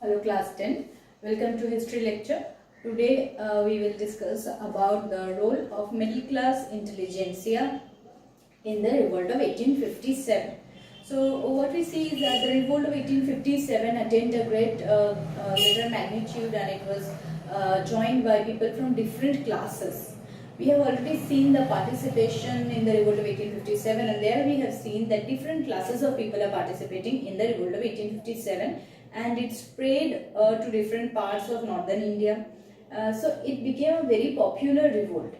Hello class 10, welcome to history lecture. Today we will discuss about the role of middle class intelligentsia in the revolt of 1857. So what we see is that the revolt of 1857 attained a greater magnitude, and it was joined by people from different classes. We have already seen the participation in the revolt of 1857, and there we have seen that different classes of people are participating in the revolt of 1857, and it spread to different parts of northern India. So it became a very popular revolt.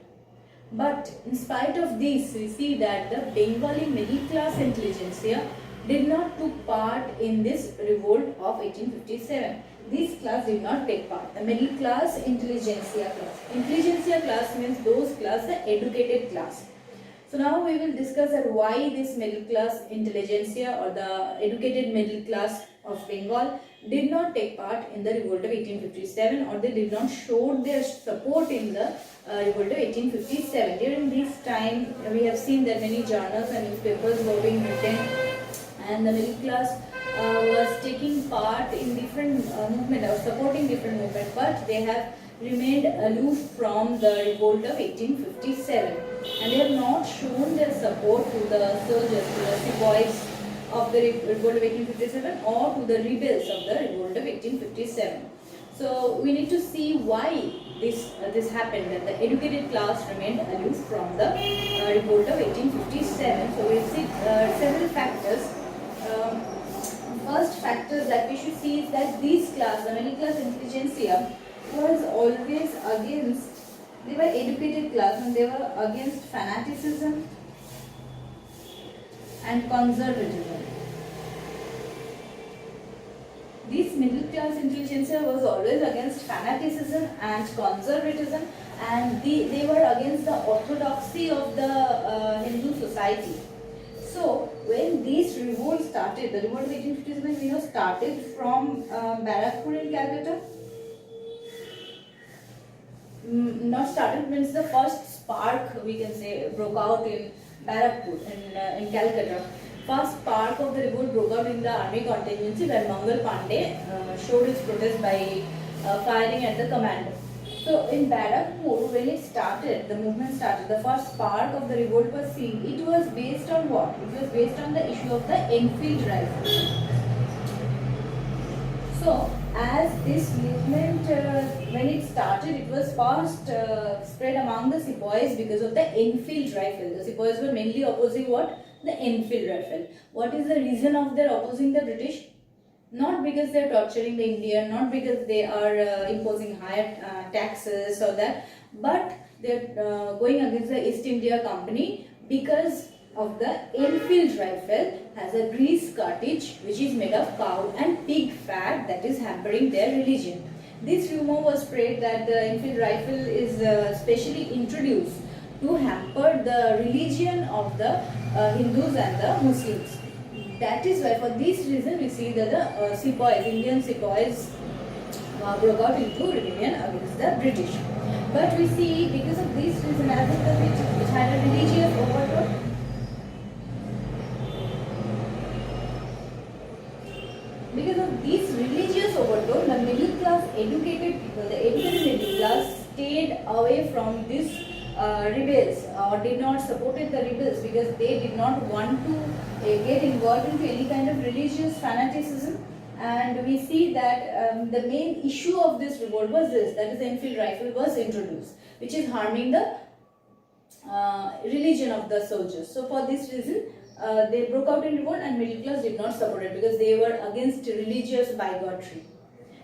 But in spite of this, we see that the Bengali middle class intelligentsia did not took part in this revolt of 1857. This class did not take part. The middle class intelligentsia class. Intelligentsia class means those class, the educated class. So now we will discuss that why this middle class intelligentsia or the educated middle class of Bengal did not take part in the revolt of 1857, or they did not show their support in the revolt of 1857. During this time, we have seen that many journals and newspapers were being written, and the middle class was taking part in different movement or supporting different movement, but they have remained aloof from the revolt of 1857, and they have not shown their support to the soldiers, to the sepoys of the revolt of 1857 or to the rebels of the revolt of 1857. So we need to see why this happened, that the educated class remained aloof from the revolt of 1857. So we see several factors. First factors that we should see is that this class, the middle class intelligentsia, was always against, they were educated class and they were against fanaticism and conservatism. This middle class intelligentsia was always against fanaticism and conservatism, and they were against the orthodoxy of the Hindu society. So when this revolt started, the revolt of 1857 started from Barakpur in Calcutta. Not started means the first spark, we can say, broke out in Barakpur in Calcutta. First spark of the revolt broke out in the army contingency, where Mangal Pandey showed his protest by firing at the commander. So in Barakpur, when it started, the movement started, the first spark of the revolt was seen. It was based on what? It was based on the issue of the Enfield rifle. So as this movement, when it started, it was first spread among the sepoys because of the Enfield rifle. The sepoys were mainly opposing what? The Enfield rifle. What is the reason of their opposing the British? Not because they are torturing the Indian, not because they are imposing higher taxes or that, but they are going against the East India Company because of the Enfield rifle has a grease cartridge which is made of cow and pig fat that is hampering their religion. This rumor was spread that the Enfield rifle is specially introduced to hamper the religion of the Hindus and the Muslims. That is why, for this reason, we see that the sepoys, Indian sepoys, broke out into rebellion against the British. But we see, because of this reason, as it was which had a religious overtone, because of this religious overtone, the middle class educated people, the educated middle class, stayed away from this rebels or did not supported the rebels because they did not want to get involved into any kind of religious fanaticism. And we see that the main issue of this revolt was this, that is, the Enfield rifle was introduced, which is harming the religion of the soldiers. So for this reason, they broke out in revolt, and middle class did not support it because they were against religious bigotry.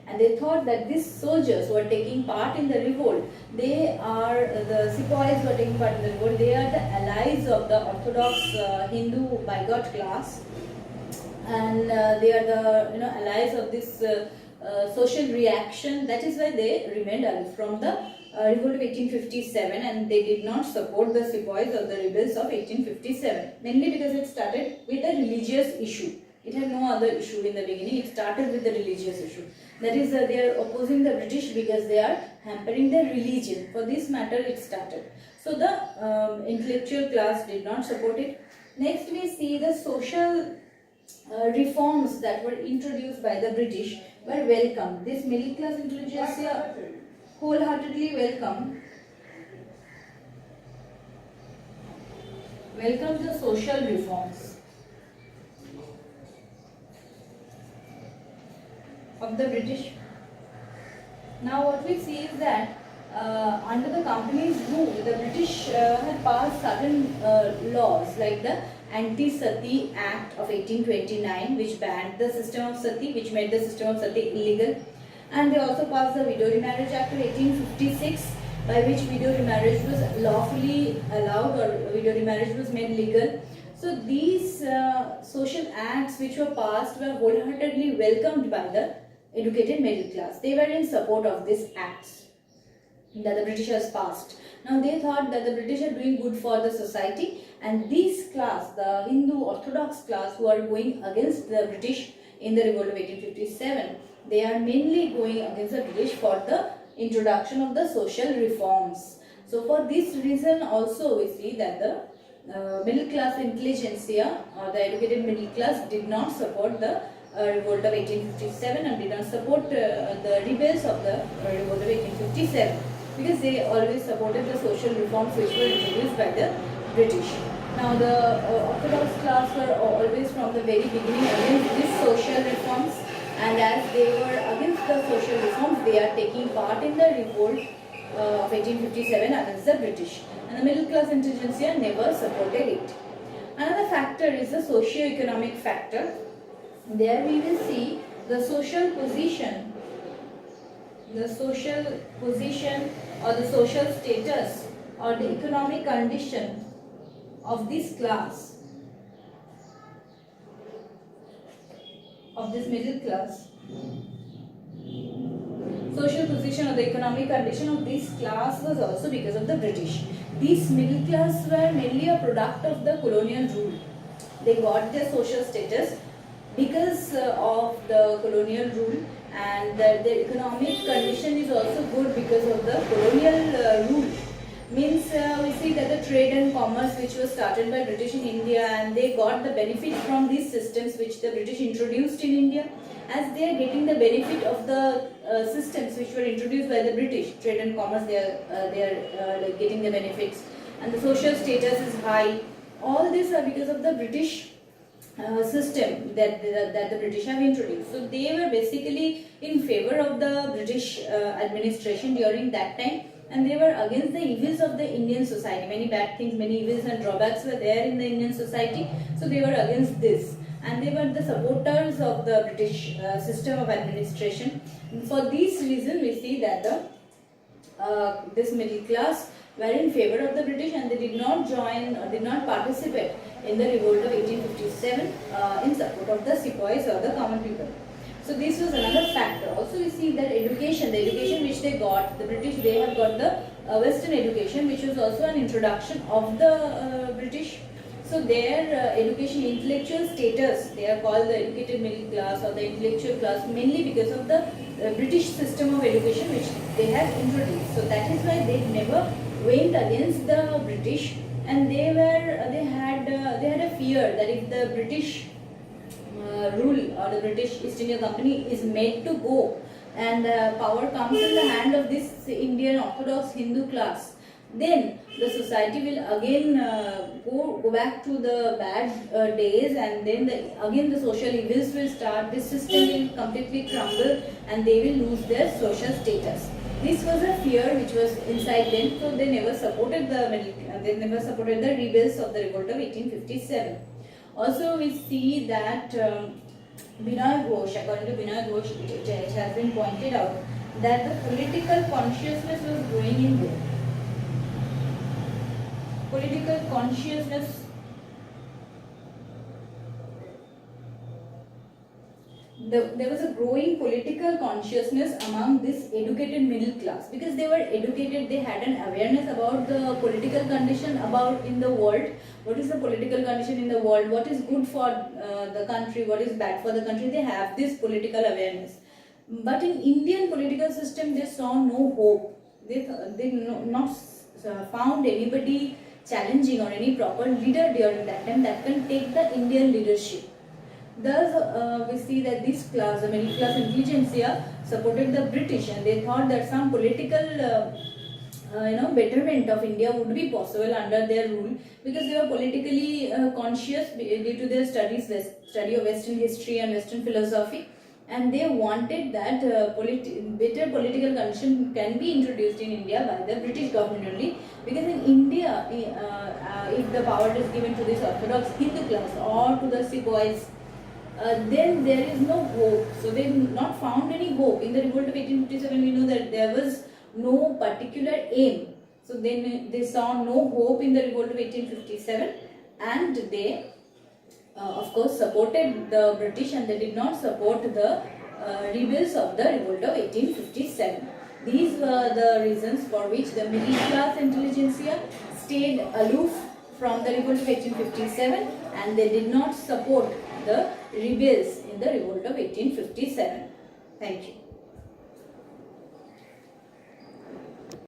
And they thought that these soldiers who are taking part in the revolt, they are the sepoys who are taking part in the revolt, they are the allies of the orthodox Hindu bigot class, and they are the allies of this social reaction. That is why they remained aloof from the revolt of 1857, and they did not support the sepoys or the rebels of 1857, mainly because it started with a religious issue. It had no other issue in the beginning. It started with the religious issue. That is, they are opposing the British because they are hampering their religion. For this matter, it started. So the intellectual class did not support it. Next, we see the social reforms that were introduced by the British were welcomed. This middle class intelligentsia wholeheartedly welcomed the social reforms of the British. Now what we see is that under the company's rule, the British had passed certain laws like the Anti-Sati Act of 1829, which banned the system of sati, which made the system of sati illegal. And they also passed the Widow Remarriage Act of 1856, by which widow remarriage was lawfully allowed, or widow remarriage was made legal. So these social acts which were passed were wholeheartedly welcomed by the educated middle class. They were in support of these acts that the British has passed. Now they thought that the British are doing good for the society, and this class, the Hindu Orthodox class who are going against the British in the revolt of 1857, they are mainly going against the British for the introduction of the social reforms. So for this reason also we see that the middle class intelligentsia, or the educated middle class, did not support the revolt of 1857 and did not support the rebels of the revolt of 1857, because they always supported the social reforms which were introduced by the British. Now the Orthodox class were always from the very beginning against these social reforms, and as they were against the social reforms, they are taking part in the revolt of 1857 against the British, and the middle class intelligentsia never supported it. Another factor is the socio-economic factor. There we will see the social position or the social status or the economic condition of this class, of this middle class. Social position or the economic condition of this class was also because of the British. These middle class were mainly a product of the colonial rule. They got their social status because of the colonial rule, and their economic condition is also good because of the colonial rule. Means we see that the trade and commerce which was started by British in India, and they got the benefit from these systems which the British introduced in India. As they are getting the benefit of the systems which were introduced by the British, trade and commerce, they are like getting the benefits, and the social status is high. All these are because of the British system that the British have introduced. So they were basically in favor of the British administration during that time, and they were against the evils of the Indian society. Many bad things, many evils and drawbacks were there in the Indian society, so they were against this, and they were the supporters of the British system of administration. And for this reason we see that this middle class were in favor of the British, and they did not join or did not participate in the revolt of 1857 in support of the sepoys or the common people. So this was another factor. Also we see that education, the education which they got, the British, they have got the Western education, which was also an introduction of the British. So their education, intellectual status, they are called the educated middle class or the intellectual class, mainly because of the British system of education which they have introduced. So that is why they never went against the British, and they had a fear that if the British rule or the British East India Company is made to go, and power comes in the hand of this Indian Orthodox Hindu class, then the society will again go back to the bad days, and then again the social evils will start. This system will completely crumble, and they will lose their social status. This was a fear which was inside them, so they never supported the rebels of the revolt of 1857. Also, we see that Binoy Ghosh, according to Binoy Ghosh, it has been pointed out that the political consciousness was growing in India. Political consciousness, there was a growing political consciousness among this educated middle class, because they were educated, they had an awareness about the political condition about in the world. What is the political condition in the world, what is good for the country, what is bad for the country. They have this political awareness. But in Indian political system, they saw no hope. They not found anybody challenging or any proper leader during that time that can take the Indian leadership. Thus, we see that this class, the middle class intelligentsia, supported the British, and they thought that some political betterment of India would be possible under their rule, because they were politically conscious due to their study of Western history and Western philosophy, and they wanted that better political condition can be introduced in India by the British government only, because in India, if the power is given to this Orthodox Hindu class or to the sepoys, then there is no hope. So they not found any hope. In the revolt of 1857, we know that there was no particular aim. So they saw no hope in the revolt of 1857, and they of course supported the British, and they did not support the rebels of the revolt of 1857. These were the reasons for which the middle class intelligentsia stayed aloof from the revolt of 1857, and they did not support the rebels in the revolt of 1857. Thank you.